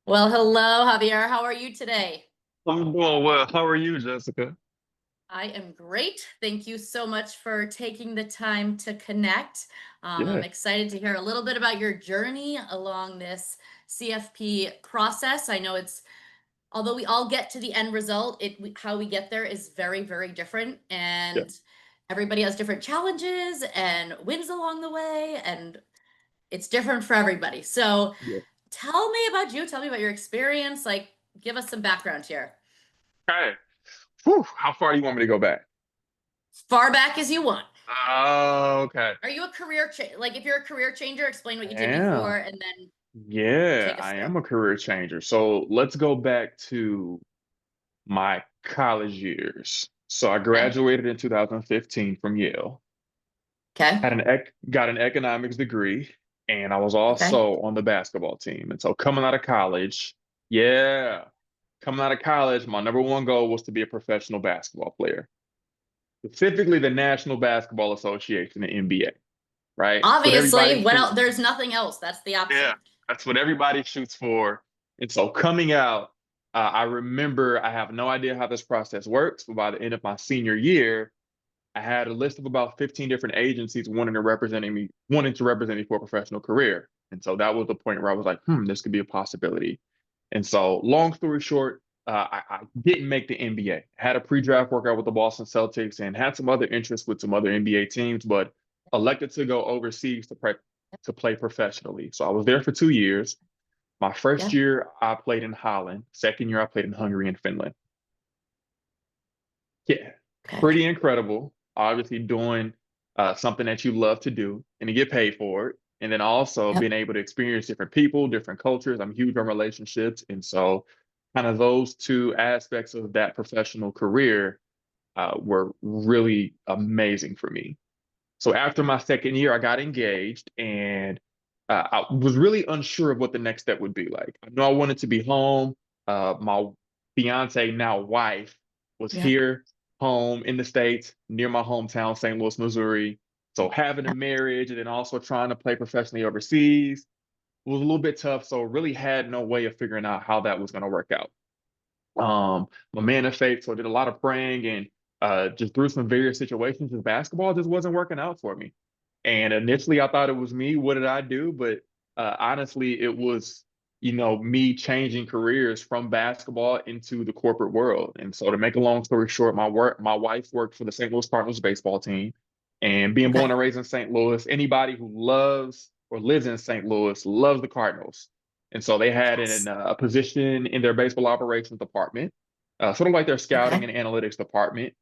Well, hello, Javier. How are you today? I'm doing well. How are you, Jessica? I am great. Thank you so much for taking the time to connect. I'm Yeah, excited to hear a little bit about your journey along this CFP process. I know although we all get to the end result, how we get there is very, very different, yeah, and everybody has different challenges and wins along the way, and it's different for everybody. So, yeah. tell me about you. Tell me about your experience. Like, give us some background here. Hey, whew, how far do you want me to go back? Far back as you want. Oh, okay. Are you a like if you're a career changer, explain what you did Yeah, before and then yeah, take us I through. am a career changer. So let's go back to my college years. So I Okay. graduated in 2015 from Yale, Okay. got an economics degree, and I was Okay. also on the basketball team. And so coming out of college, yeah, coming out of college, my number one goal was to be a professional basketball player, specifically the National Basketball Association, the NBA, right? That's what everybody Obviously, shoots. there's nothing else. That's the Yeah, option. that's what everybody shoots for. And so coming out, I remember I have no idea how this process works, but by the end of my senior year, I had a list of about 15 different agencies wanting to represent me for a professional career. And so that was the point where I was like, this could be a possibility. And so, long story short, I didn't make the NBA. Had a pre-draft workout with the Boston Celtics and had some other interests with some other NBA teams, but elected to go overseas to play professionally. So I was there for 2 years. My first Yeah. year, I played in Holland. Second year, I played in Hungary and Finland. Yeah, Okay. pretty incredible. Obviously, doing something that you love to do and to get paid for it. And then also Yep. being able to experience different people, different cultures. I'm huge on relationships. And so, kind of those two aspects of that professional career were really amazing for me. So, after my second year, I got engaged and I was really unsure of what the next step would be like. I know I wanted to be home. My fiance, now wife, was Yep. here, home in the States, near my hometown, St. Louis, Missouri. So having a Yep. marriage and then also trying to play professionally overseas was a little bit tough. So really had no way of figuring out how that was going to work out. I'm a man of faith, so I did a lot of praying and just through some various situations, just basketball just wasn't working out for me. And initially, I thought it was me. What did I do? But honestly, it was, me changing careers from basketball into the corporate world. And so, to make a long story short, my wife worked for the St. Louis Cardinals baseball team. And being born Okay. and raised in St. Louis, anybody who loves or lives in St. Louis loves the Cardinals. And so they had Yes. a position in their baseball operations department, sort of like their scouting Okay. and analytics department.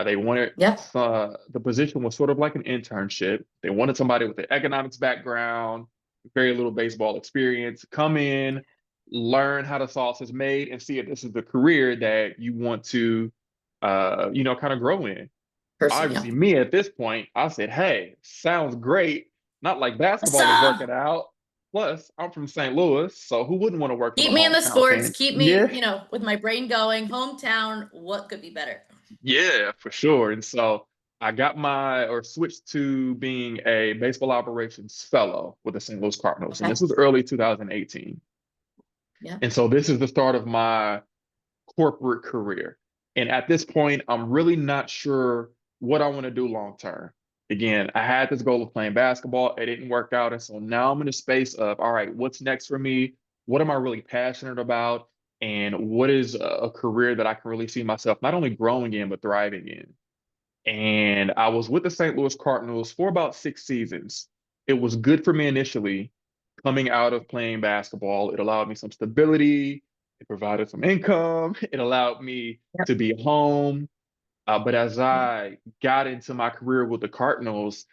They wanted Yep. the position was sort of like an internship. They wanted somebody with an economics background, very little baseball experience, come in, learn how the sauce is made, and see if this is the career that you want to, kind of grow in. Person. Obviously, Yep. me at this point, I said, "Hey, sounds great. Not like basketball is Awesome. working out. Plus, I'm from St. Louis, so who wouldn't want to work for the Keep me in the hometown sports. team?" Keep me, Yeah, with my brain going. Hometown. What could be better? yeah, for sure. And so I got or switched to being a baseball operations fellow with the St. Louis Cardinals. And Okay. this was early 2018. Yep. And so this is the start of my corporate career. And at this point, I'm really not sure what I want to do long term. Again, I had this goal of playing basketball. It didn't work out. And so now I'm in a space of, all right, what's next for me? What am I really passionate about? And what is a career that I can really see myself not only growing in, but thriving in? And I was with the St. Louis Cardinals for about 6 seasons. It was good for me initially coming out of playing basketball. It allowed me some stability. It provided some income. It allowed me Yep. to be home. But as Yep. I got into my career with the Cardinals,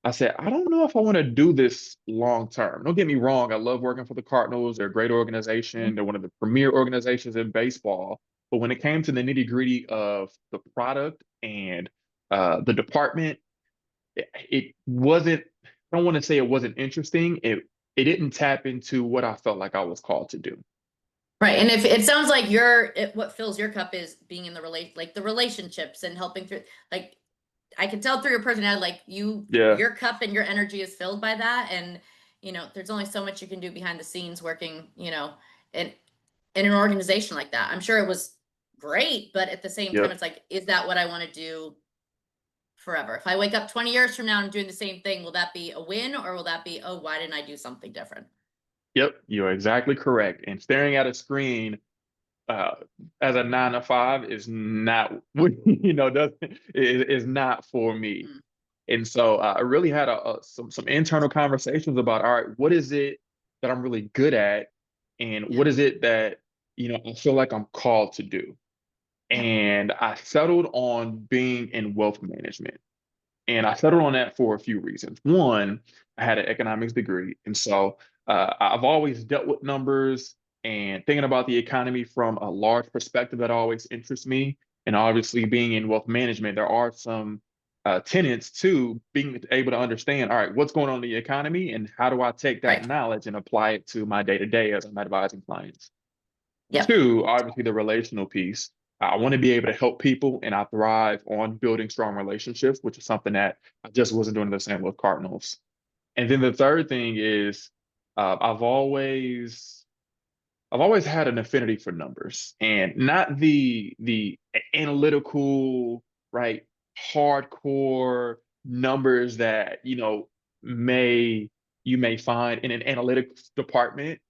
I said, I don't know if I want to do this long term. Don't get me wrong. I love working for the Cardinals. They're a great organization. They're one of the premier organizations in baseball. But when it came to the nitty gritty of the product and the department, it wasn't, I don't want to say it wasn't interesting. It didn't tap into what I felt like I was called to do. Right. And if it sounds like what fills your cup is being in the relationships and helping through, like, I can tell through your personality, like Yeah. your cup and your energy is filled by that. And, there's only so much you can do behind the scenes working, and in an organization like that. I'm sure it was great, but at the same time, Yep. it's like, is that what I want to do forever? If I wake up 20 years from now and doing the same thing, will that be a win, or will that be, oh, why didn't I do something different? Yep. You're exactly correct. And staring at a screen uh, as a 9 to 5 is not doesn't is not for me. Mm, And so I really had some internal conversations about, all right, what is it that I'm really good at, and yeah. what is it that I feel like I'm called to do. Yeah. And I settled on being in wealth management. And I settled on that for a few reasons. One, I had an economics degree. And so I've always dealt with numbers and thinking about the economy from a large perspective that always interests me. And obviously, being in wealth management, there are some tenets to being able to understand, all right, what's going on in the economy, and how do I take that Right. knowledge and apply it to my day to day as I'm advising clients. Yep. Two, obviously, the relational piece. I want to be able to help people, and I thrive on building strong relationships, which is something that I just wasn't doing the same with Cardinals. And then the third thing is, uh, I've always I've always had an affinity for numbers, and not the analytical, right, hardcore numbers that may you may find in an analytics department,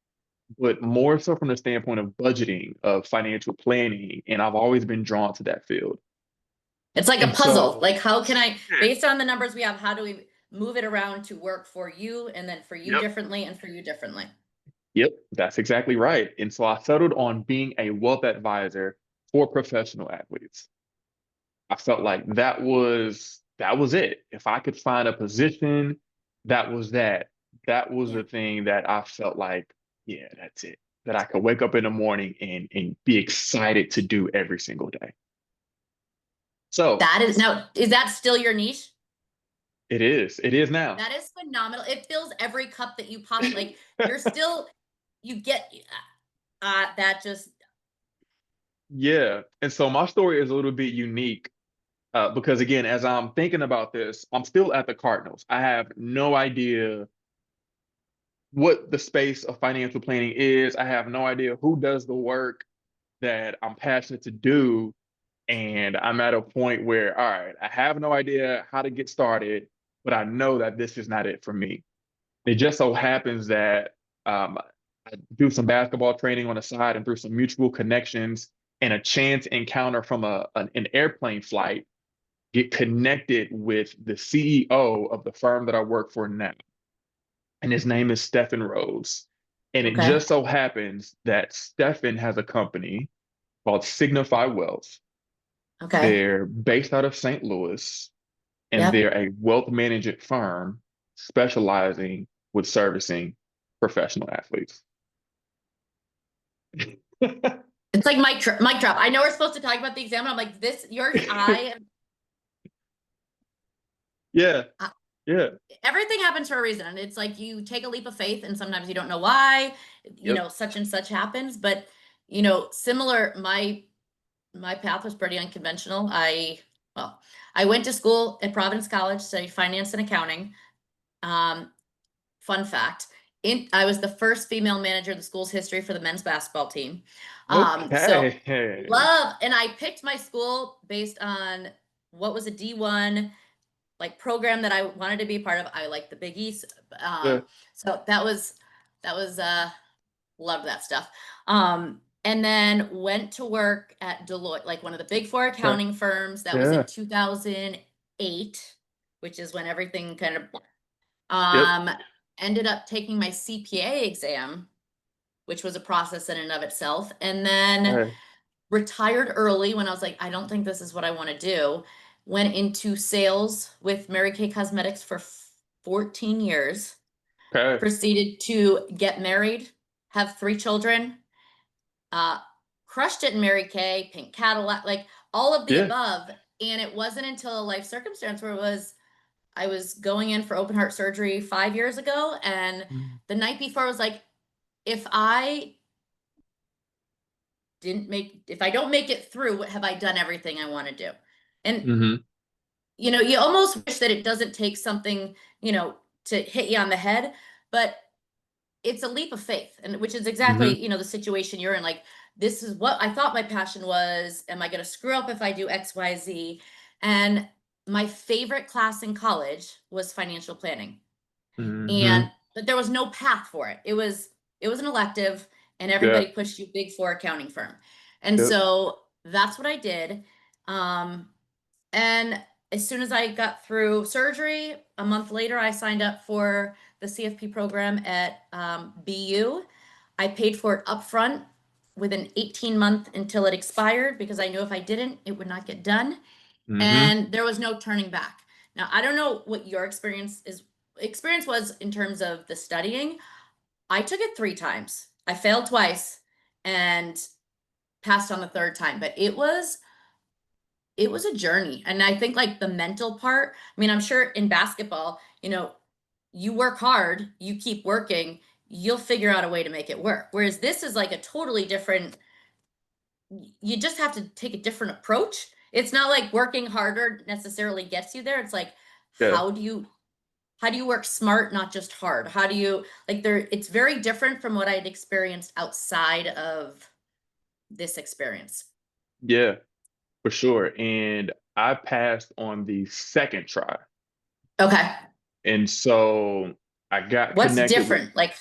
but more so from the standpoint of budgeting, of financial planning, and I've always been drawn to that field. It's like a And puzzle. so, Like, how can I, yeah, based on the numbers we have, how do we move it around to work for you, and then for you yep, differently, and for you differently? yep, that's exactly right. And so I settled on being a wealth advisor for professional athletes. I felt like that was it. If I could find a position, that was that. That was Yeah. the thing that I felt like, yeah, that's it. That I could wake up in the morning and be excited to do every single day. So That is now, is that still your niche? it is. It is now. That is phenomenal. It fills every cup that you possibly like. You're still, you get, that just, Yeah. And so my story is a little bit unique because, again, as I'm thinking about this, I'm still at the Cardinals. I have no idea what the space of financial planning is. I have no idea who does the work that I'm passionate to do. And I'm at a point where, all right, I have no idea how to get started, but I know that this is not it for me. It just so happens that I do some basketball training on the side, and through some mutual connections and a chance encounter from an airplane flight, get connected with the CEO of the firm that I work for now. And his name is Stephen Rhodes. And it okay. just so happens that Stephen has a company called Signify Wealth. Okay. They're based out of St. Louis, and Yep. they're a wealth management firm specializing with servicing professional athletes. It's like mic drop. I know we're supposed to talk about the exam, and I'm like, this, yours, Yeah, I, yeah, everything happens for a reason. And it's like you take a leap of faith, and sometimes you don't know why, yep. such and such happens. But, similar, my path was pretty unconventional. Well, I went to school at Providence College, studied finance and accounting. Um, Fun fact, I was the first female manager in the school's history for the men's basketball team. So Okay. love, and I picked my school based on what was a D1 like program that I wanted to be a part of. I like the Big East. Yeah, So that was loved that stuff. And then went to work at Deloitte, like one of the big four okay. accounting firms. That was in Yeah. 2008, which is when everything kind of Yep. um, ended up taking my CPA exam, which was a process in and of itself, and then Okay. retired early when I was like, I don't think this is what I want to do. Went into sales with Mary Kay Cosmetics for 14 years, Okay. proceeded to get married, have 3 children, uh, crushed it in Mary Kay, pink Cadillac, like all of the Yeah. above. And it wasn't until a life circumstance where I was going in for open heart surgery 5 years ago, and Mm-hmm. the night before I was like, if I if I don't make it through, have I done everything I want to do? And you almost wish that it doesn't take something, to hit you on the head, but it's a leap of faith, and which is Hmm. exactly, the situation you're in. Like, this is what I thought my passion was. Am I going to screw up if I do XYZ? And my favorite class in college was financial planning. And Hmm. but there was no path for it. It was an elective, and Yeah. everybody pushed you Big Four accounting firm. And Yep. so that's what I did. Um, and as soon as I got through surgery, a month later, I signed up for the CFP program at BU. I paid for it upfront with an 18-month until it expired because I knew if I didn't, it would not get done. Hmm. And there was no turning back. Now, I don't know what your experience was in terms of the studying. I took it 3 times. I failed twice and passed on the third time, but it was a journey. And I think like the mental part, I mean, I'm sure in basketball, you work hard, you keep working, you'll figure out a way to make it work. Whereas this is like a totally different, you just have to take a different approach. It's not like working harder necessarily gets you there. It's like, Yeah. how do you work smart, not just hard? How do you like there it's very different from what I'd experienced outside of this experience. Yeah, for sure. And I passed on the second try. Okay. And so I got What's connected with, different? Like,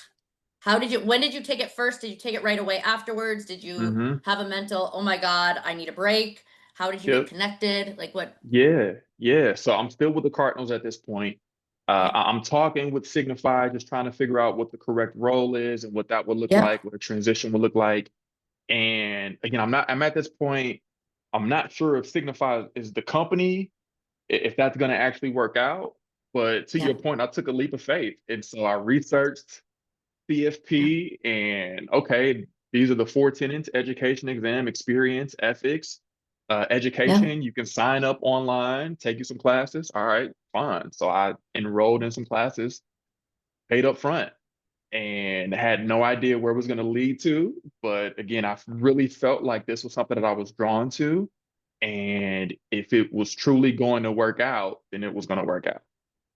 when did you take it first? Did you take it right away afterwards? Did you hmm have a mental, oh my God, I need a break? How did you get yep. connected? Like what? Yeah, yeah. So I'm still with the Cardinals at this point. Okay. I'm talking with Signify, just trying to figure out what the correct role is and what that would look Yep. like, what a transition would look like. And again, I'm at this point, I'm not sure if Signify is the company, if that's going to actually work out. But to your Yep. point, I took a leap of faith. And so I researched Yep. CFP and okay, these are the four tenets: education, exam, experience, ethics. Yep. Education, you can sign up online, take you some classes. All right, fine. So I enrolled in some classes, paid up front, and had no idea where it was going to lead to. But again, I really felt like this was something that I was drawn to. And if it was truly going to work out, then it was going to work out.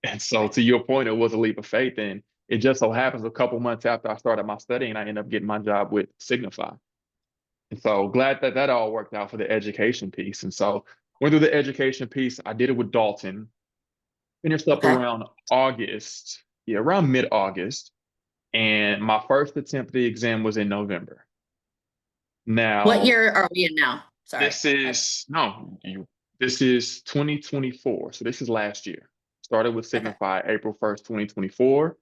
And so, Right. to your point, it was a leap of faith. And it just so happens a couple months after I started my studying, I ended up getting my job with Signify. And so, glad that that all worked out for the education piece. And so, went through the education piece. I did it with Dalton, finished up Okay. around August, yeah, around mid-August. And my first attempt at the exam was in November. What Now, year are we in now? Sorry. this is no, you. This is 2024. So this is last year. Started with Okay. Signify April 1st, 2024,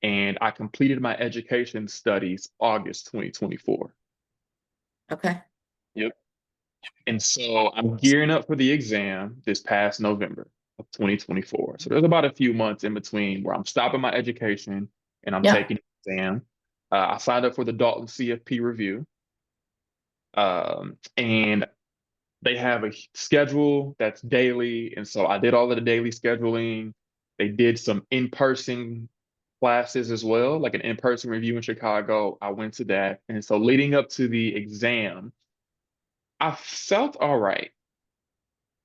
and I completed my education studies August 2024. Okay. Yep. And so I'm gearing up for the exam this past November of 2024. So there's about a few months in between where I'm stopping my education and I'm Yep. taking the exam. I signed up for the Dalton CFP review, and they have a schedule that's daily. And so I did all of the daily scheduling. They did some in-person classes as well, like an in-person review in Chicago. I went to that. And so leading up to the exam, I felt all right.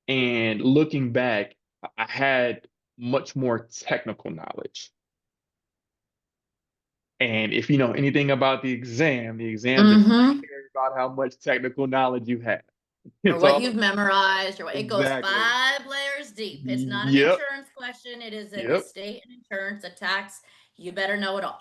And looking back, I had much more technical knowledge. And if you know anything about the exam does not Mm-hmm. care about how much technical knowledge you have. Or It's what all you've memorized, or what it goes exactly. 5 layers deep. It's not an Yep. insurance question. It is an Yep. estate and insurance, a tax. You better know it all.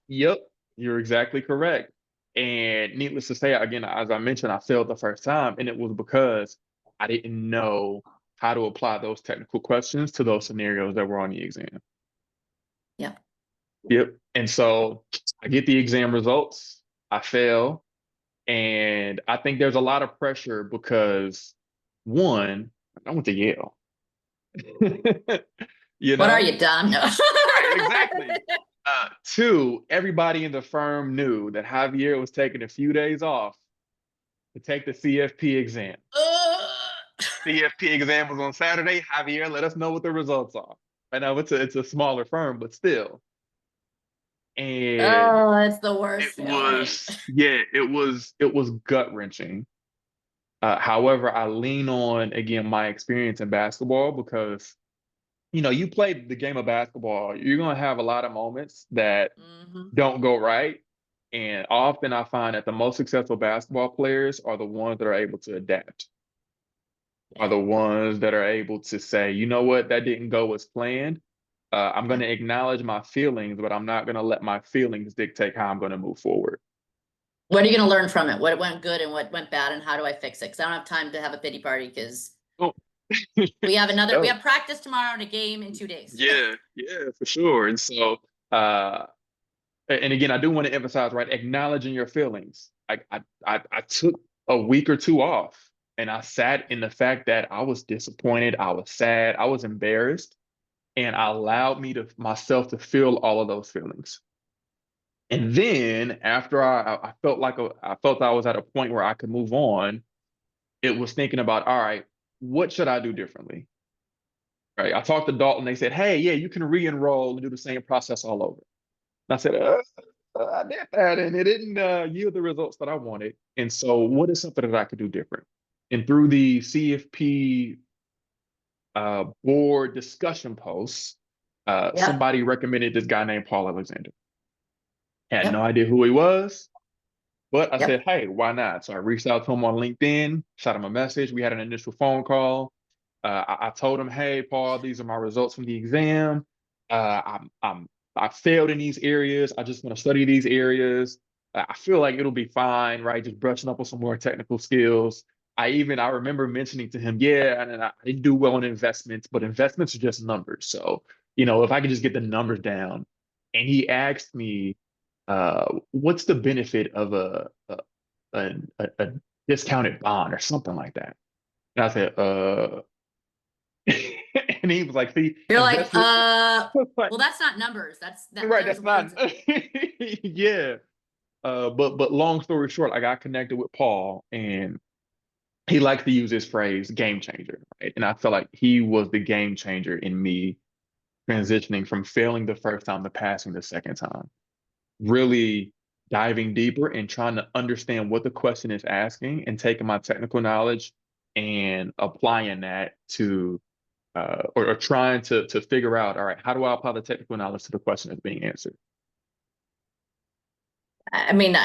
Yep, you're exactly correct. And needless to say, again, as I mentioned, I failed the first time, and it was because I didn't know how to apply those technical questions to those scenarios that were on the exam. Yep. Yep. And so I get the exam results, I fail, and I think there's a lot of pressure because one, I went to Yale. You What are know? you, dumb? No. Right, exactly. Two, everybody in the firm knew that Javier was taking a few days off to take the CFP exam. CFP exam was on Saturday. Javier, let us know what the results are. I know it's a smaller firm, but still. And Oh, it's the it worst feeling. was, yeah, it was gut wrenching. However, I lean on again my experience in basketball because you play the game of basketball, you're gonna have a lot of moments that Hmm. don't go right. And often I find that the most successful basketball players are the ones that are able to adapt, are Yeah. the ones that are able to say, you know what, that didn't go as planned. I'm going Yeah. to acknowledge my feelings, but I'm not going to let my feelings dictate how I'm going to move forward. What are you going to learn from it? What went good and what went bad, and how do I fix it? Because I don't have time to have a pity party because Oh, we no. have practice tomorrow and a game in 2 days. Yeah, yeah, for sure. And so, and again, I do want to emphasize, right, acknowledging your feelings. I took a week or two off, and I sat in the fact that I was disappointed, I was sad, I was embarrassed, and I allowed me to myself to feel all of those feelings. And then after I felt like I felt I was at a point where I could move on, it was thinking about, all right, what should I do differently? Right. I talked to Dalton, they said, hey, yeah, you can re-enroll and do the same process all over. And I said, I did that and it didn't yield the results that I wanted. And so what is something that I could do different? And through the CFP board discussion posts, Yep. somebody recommended this guy named Paul Alexander. Had no Yep. idea who he was, but I said, Yep. hey, why not? So I reached out to him on LinkedIn, shot him a message. We had an initial phone call. I told him, hey, Paul, these are my results from the exam. I failed in these areas. I just want to study these areas. I feel like it'll be fine, right? Just brushing up on some more technical skills. I remember mentioning to him, yeah, and I didn't do well in investments, but investments are just numbers. So, if I could just get the numbers down. And he asked me, what's the benefit of a discounted bond or something like that? And I said, and he was like, see, You're like, investment, like, well, that's not numbers. right, There's that's not, words. yeah. But long story short, I got connected with Paul, and he likes to use this phrase, game changer, right? And I felt like he was the game changer in me transitioning from failing the first time to passing the second time. Really diving deeper and trying to understand what the question is asking and taking my technical knowledge and applying that to or trying to figure out, all right, how do I apply the technical knowledge to the question that's being answered? I mean,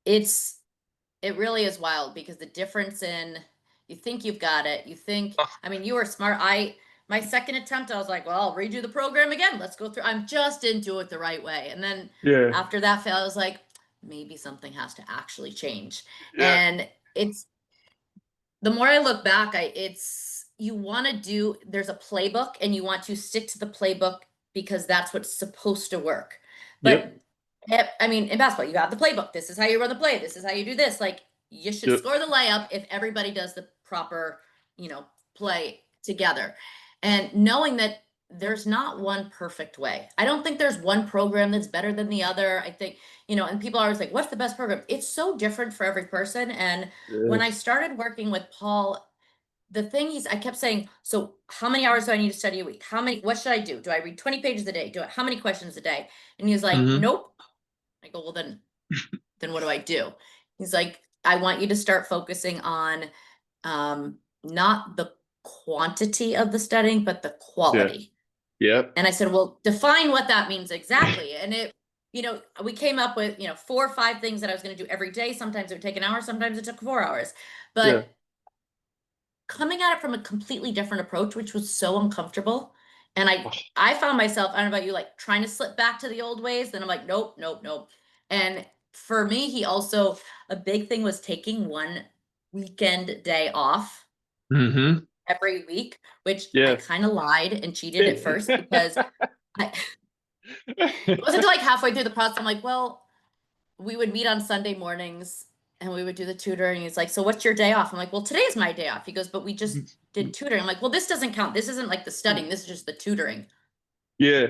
it's it really is wild because the difference in you think you've got it. You think, Oh, I mean, you were smart. My second attempt, I was like, well, I'll redo the program again. Let's go through. I'm just didn't do it the right way. And then yeah, after that fail, I was like, maybe something has to actually change. yeah, And it's the more I look back, it's you want to do, there's a playbook and you want to stick to the playbook because that's what's supposed to work. yep, But I mean, in basketball, you have the playbook. This is how you run the play. This is how you do this. Like you should yep, score the layup if everybody does the proper, play together. And knowing that there's not one perfect way. I don't think there's one program that's better than the other. I think, and people are always like, what's the best program? It's so different for every person. And when I yes. started working with Paul, I kept saying, so how many hours do I need to study a week? What should I do? Do I read 20 pages a day? How many questions a day? And he was like, Mm-hmm. nope. I go, well, then what do I do? He's like, I want you to start focusing on not the quantity of the studying, but the Yeah, quality. yep, And I said, well, define what that means exactly. And we came up with, 4 or 5 things that I was going to do every day. Sometimes it would take an hour, sometimes it took 4 hours. yeah. But coming at it from a completely different approach, which was so uncomfortable. And Oh, I found myself, I don't know about you, like trying to slip back to the old ways. Then I'm like, nope, nope, nope. And for me, a big thing was taking one weekend day off mm-hmm. every week, which I Yes. kind of lied and cheated at first because it wasn't until like halfway through the process, I'm like, well, we would meet on Sunday mornings and we would do the tutoring. He's like, so what's your day off? I'm like, well, today's my day off. He goes, but we just did tutoring. I'm like, well, this doesn't count. This isn't like the studying. This is just the tutoring. Yeah.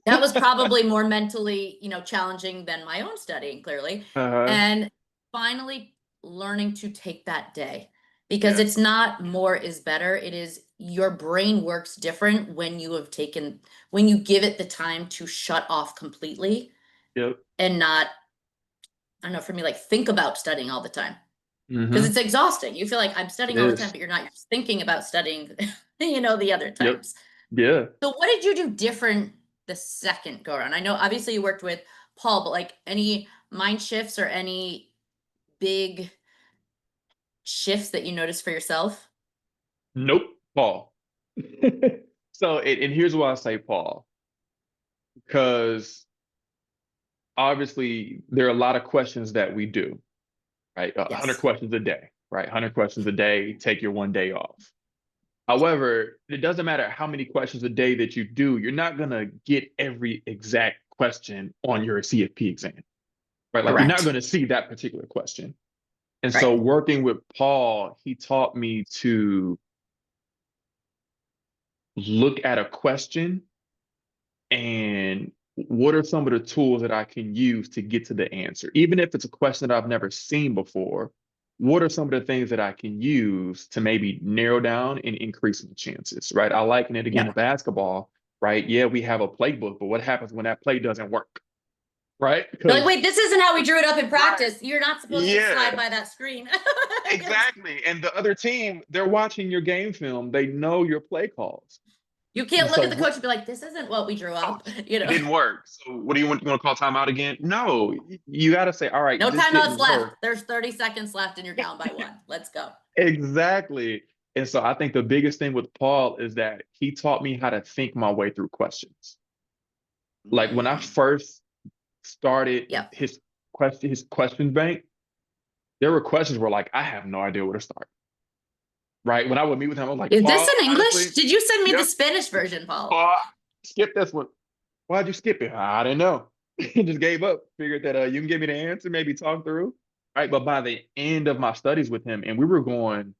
That was probably more mentally, challenging than my own studying, clearly. Uh-huh. And finally learning to take that day because Yeah. it's not more is better. It is your brain works different when you give it the time to shut off completely Yep. and not, I don't know, for me, like think about studying all the time because Mm-hmm. it's exhausting. You feel like I'm It studying all the time, is. but you're not thinking about studying, the other Yep. times. Yeah. So what did you do different the second go around? I know obviously you worked with Paul, but like any mind shifts or any big shifts that you noticed for yourself? Nope. Paul. So, and here's why I say Paul, because obviously there are a lot of questions that we do, right? 100 Yes. questions a day, right? 100 questions a day, take your one day off. However, it doesn't matter how many questions a day that you do, you're not going to get every exact question on your CFP exam, right? Like you're not Correct. going to see that particular question. And so Right. working with Paul, he taught me to look at a question and what are some of the tools that I can use to get to the answer? Even if it's a question that I've never seen before, what are some of the things that I can use to maybe narrow down and increase my chances, right? I liken it again to Yeah. basketball, right? Yeah, we have a playbook, but what happens when that play doesn't work, right? They're like, Because, wait, this isn't how we drew it up in right, practice. You're not supposed to slide yeah, by that screen. exactly. And the other team, they're watching your game film, they know your play calls. You And can't look so at the coach and be like, this isn't what we drew up. coach, You it know, didn't work. So what do you want? You want to call timeout again? No, you got to say, all right, no this timeouts didn't work. left. There's 30 seconds left and you're down by one. Let's go. Exactly. And so I think the biggest thing with Paul is that he taught me how to think my way through questions. Like when I Mm, first started yep. his question bank, there were questions where like I have no idea where to start. Right. When I would meet with him, I was like, Is this Paul, in English? honestly, Did you send me the yep, Spanish version, Paul? Paul, skip this one. Why'd you skip it? I didn't know. He just gave up. Figured that you can give me the answer, maybe talk through. Right. But by the end of my studies with him, and we were going,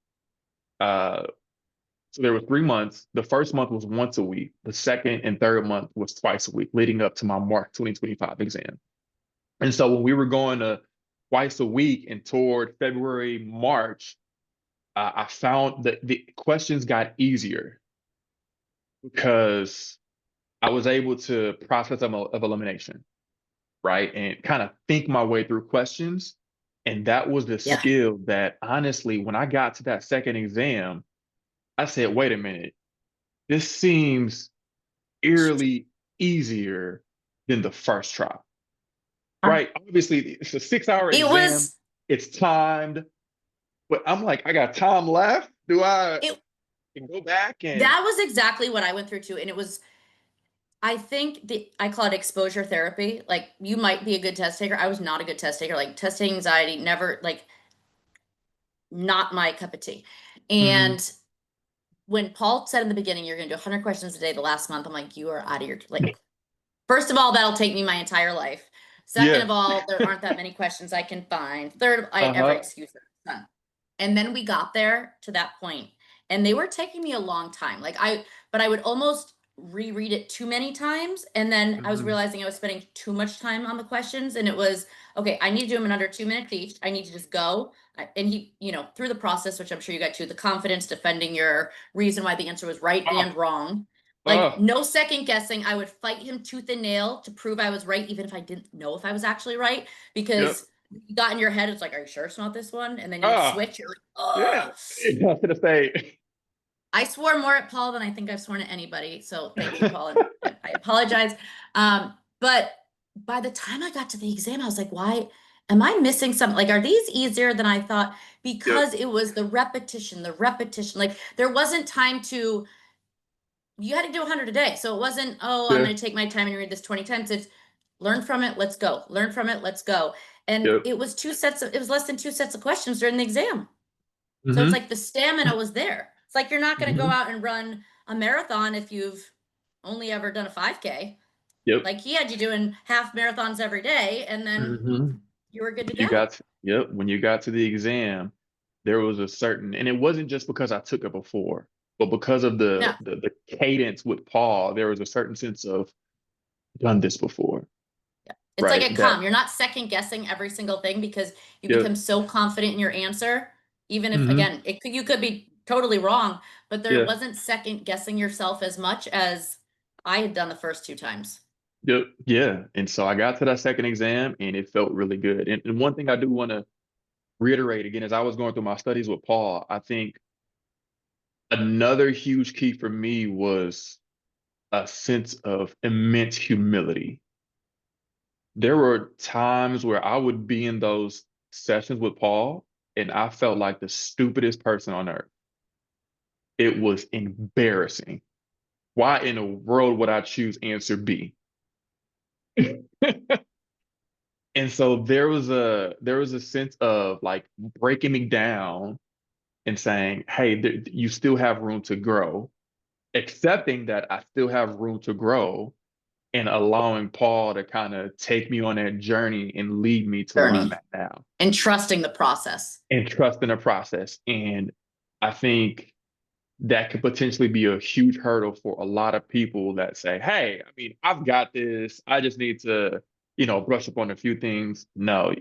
uh, so there were 3 months. The first month was once a week. The second and third month was twice a week, leading up to my March 2025 exam. And so when we were going to twice a week and toward February, March, I found that the questions got easier because I was able to process of elimination, right? And kind of think my way through questions. And that was the Yeah. skill that honestly, when I got to that second exam, I said, wait a minute, this seems eerily easier than the first try, right? Obviously, it's a 6 hour It exam, was, it's timed, but I'm like, I got time left. Do I it, can go back and that was exactly what I went through too. And it was, I think I call it exposure therapy. Like you might be a good test taker. I was not a good test taker. Like test anxiety, never like not my cup of tea. Mhm. And when Paul said in the beginning, you're going to do 100 questions a day the last month, I'm like, you are out of your, like, first of all, that'll take me my entire life. Second Yeah. of all, there aren't that many questions I can find. Third, I every Uh-huh. excuse under the sun. And then we got there to that point, and they were taking me a long time. But I would almost reread it too many times, and then I was Mhm. realizing I was spending too much time on the questions, and it was okay. I need to do them in under 2 minutes each. I need to just go. And he, through the process, which I'm sure you got to, the confidence defending your reason why the answer was right Oh, and wrong. Like oh, no second guessing. I would fight him tooth and nail to prove I was right, even if I didn't know if I was actually right, yep. because you got in your head, it's like, are you sure it's not this one? And then you would Ah, switch. You're like, yeah. oh. I was gonna say, I swore more at Paul than I think I've sworn at anybody. So thank you, Paul. And I apologize. But by the time I got to the exam, I was like, why am I missing something? Like, are these easier than I thought? yep. Because it was the repetition, the repetition. Like, there wasn't time to, you had to do 100 a day. So it wasn't, oh, I'm Yeah. going to take my time and read this 20 times. It's learn from it, let's go. Learn from it, let's go. And Yep. it was less than two sets of questions during the exam. So it's Hmm. like the stamina was there. It's like you're not going to go Hmm. out and run a marathon if you've only ever done a 5K. Yep. Like he had you doing half marathons every day, and then Hmm. you were good to You go. got to, yep. When you got to the exam, there was a certain, and it wasn't just because I took it before, but because of No, the cadence with Paul, there was a certain sense of done this before, yeah. It's like a right? That, calm. You're not second guessing every single thing because you yep. become so confident in your answer. Even if, Hmm. again, you could be totally wrong, but there Yeah. wasn't second guessing yourself as much as I had done the first two times. Yep. Yeah. And so I got to that second exam and it felt really good. And one thing I do want to reiterate again, as I was going through my studies with Paul, I think another huge key for me was a sense of immense humility. There were times where I would be in those sessions with Paul and I felt like the stupidest person on earth. It was embarrassing. Why in the world would I choose answer B? And so there was a sense of like breaking me down and saying, "Hey, you still have room to grow," accepting that I still have room to grow, and allowing Paul to kind of take me on that journey and lead me to where I'm Journey at now, and trusting the process. and trust in the process. And I think that could potentially be a huge hurdle for a lot of people that say, "Hey, I mean, I've got this. I just need to, brush up on a few things." No,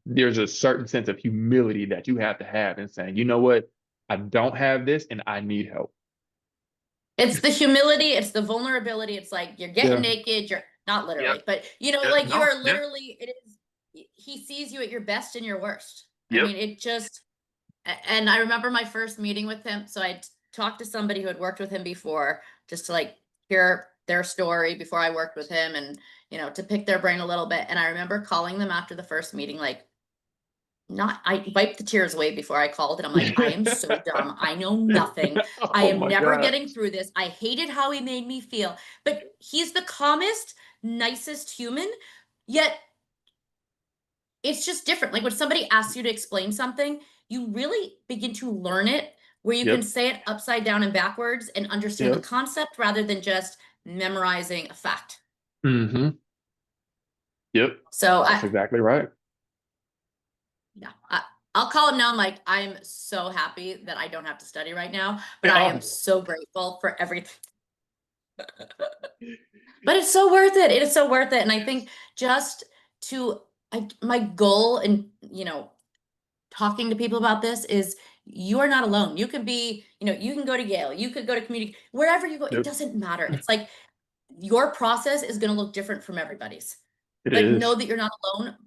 there's a certain sense of humility that you have to have in saying, "You know what? I don't have this and I need help." It's the humility, it's the vulnerability. It's like you're getting Yeah. naked, you're not Yep. literally, but Yep. like you No. are Yeah. literally, it is, he sees you at your best and your worst. I Yep. mean, it just, and I remember my first meeting with him. So I talked to somebody who had worked with him before, just to like hear their story before I worked with him and, to pick their brain a little bit. And I remember calling them after the first meeting, like, not I wiped the tears away before I called and I'm like, I am so dumb. I know nothing. I Oh am my never God. getting through this. I hated how he made me feel. But he's the calmest, nicest human. Yet it's just different. Like when somebody asks you to explain something, you really begin to learn it where you can Yep. say it upside down and backwards and understand the Yep. concept rather than just memorizing a fact. Hmm. Yep. So That's exactly right. yeah, I'll call him now. I'm like, I'm so happy that I don't have to study right now, but I am Oh, so grateful for everything. But it's so worth it. It is so worth it. And I think just to my goal in, talking to people about this is you are not alone. You can be, you can go to Yale, you could go to community, wherever you go, it yep. doesn't matter. It's like your process is going to look different from everybody's. It But know is. that you're not alone.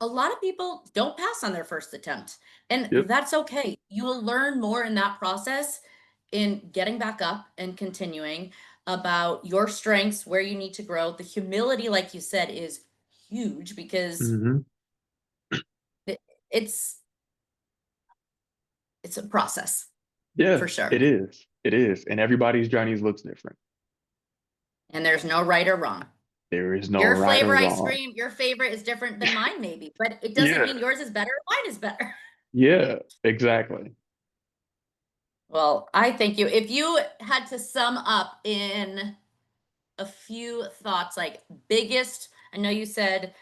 A lot of people don't pass on their first attempt, and Yep. that's okay. You will learn more in that process in getting back up and continuing about your strengths, where you need to grow. The humility, like you said, is huge because Hmm. it, it's it's a process Yeah, for sure. it is. It is. And everybody's journeys looks different. And there's no right or wrong. There is no Your right or flavor ice wrong. cream, your favorite is different than mine, maybe, but it doesn't Yeah. mean yours is better or mine is better. Yeah, exactly. Well, I thank you. If you had to sum up in a few thoughts, like biggest, I know you said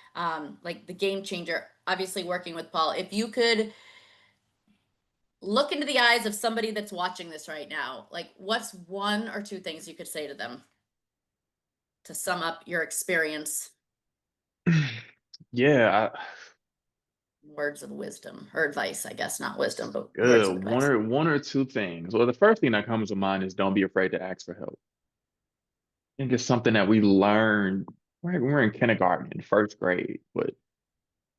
like the game changer, obviously working with Paul. If you could look into the eyes of somebody that's watching this right now, like what's one or two things you could say to them to sum up your experience, Yeah, words of wisdom or advice, I guess, not wisdom, but words good. of One advice. or one or two things. Well, the first thing that comes to mind is don't be afraid to ask for help. I think it's something that we learned right when we're in kindergarten in first grade, but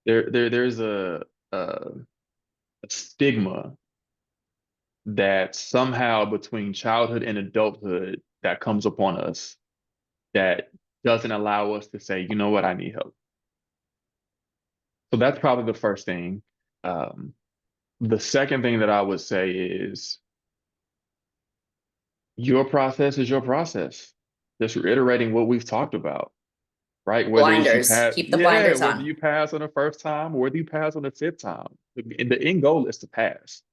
there's a stigma that somehow between childhood and adulthood that comes upon us that doesn't allow us to say, you know what, I need help. So that's probably the first thing. Um, the second thing that I would say is your process is your process. Just reiterating what we've talked about, right? Whether it's you Blinders, pass, keep the yeah, blinders whether on. you pass on the first time or whether you pass on the fifth time, the end goal is to pass,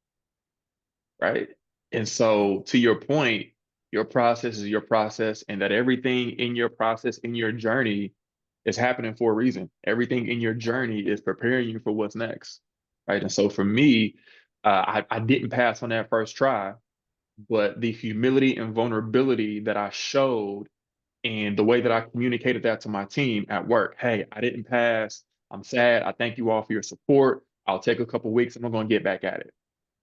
right? And so, to your point, your process is your process, and that everything in your process, in your journey, is happening for a reason. Everything in your journey is preparing you for what's next, right? And so, for me, I didn't pass on that first try, but the humility and vulnerability that I showed and the way that I communicated that to my team at work. Hey, I didn't pass. I'm sad. I thank you all for your support. I'll take a couple weeks and I'm going to get back at it,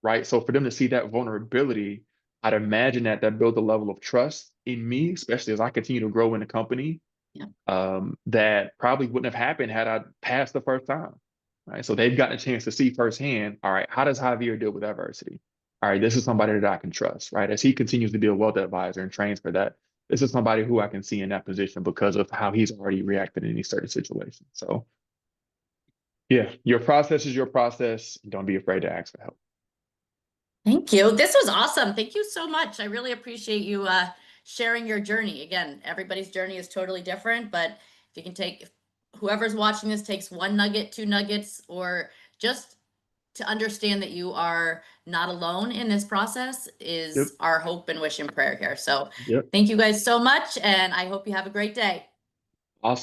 right? So for them to see that vulnerability, I'd imagine that built a level of trust in me, especially as I continue to grow in the company, Yeah. that probably wouldn't have happened had I passed the first time, right? So they've gotten a chance to see firsthand, all right, how does Javier deal with adversity? All right, this is somebody that I can trust, right? As he continues to be a wealth advisor and trains for that this is somebody who I can see in that position because of how he's already reacted in these certain situations. So yeah, your process is your process. Don't be afraid to ask for help. Thank you. This was awesome. Thank you so much. I really appreciate you sharing your journey. Again, everybody's journey is totally different, but if you can take, if whoever's watching this takes one nugget, two nuggets, or just to understand that you are not alone in this process Yep. is our hope and wish and prayer here. So Yep. thank you guys so much, and I hope you have a great day. Awesome.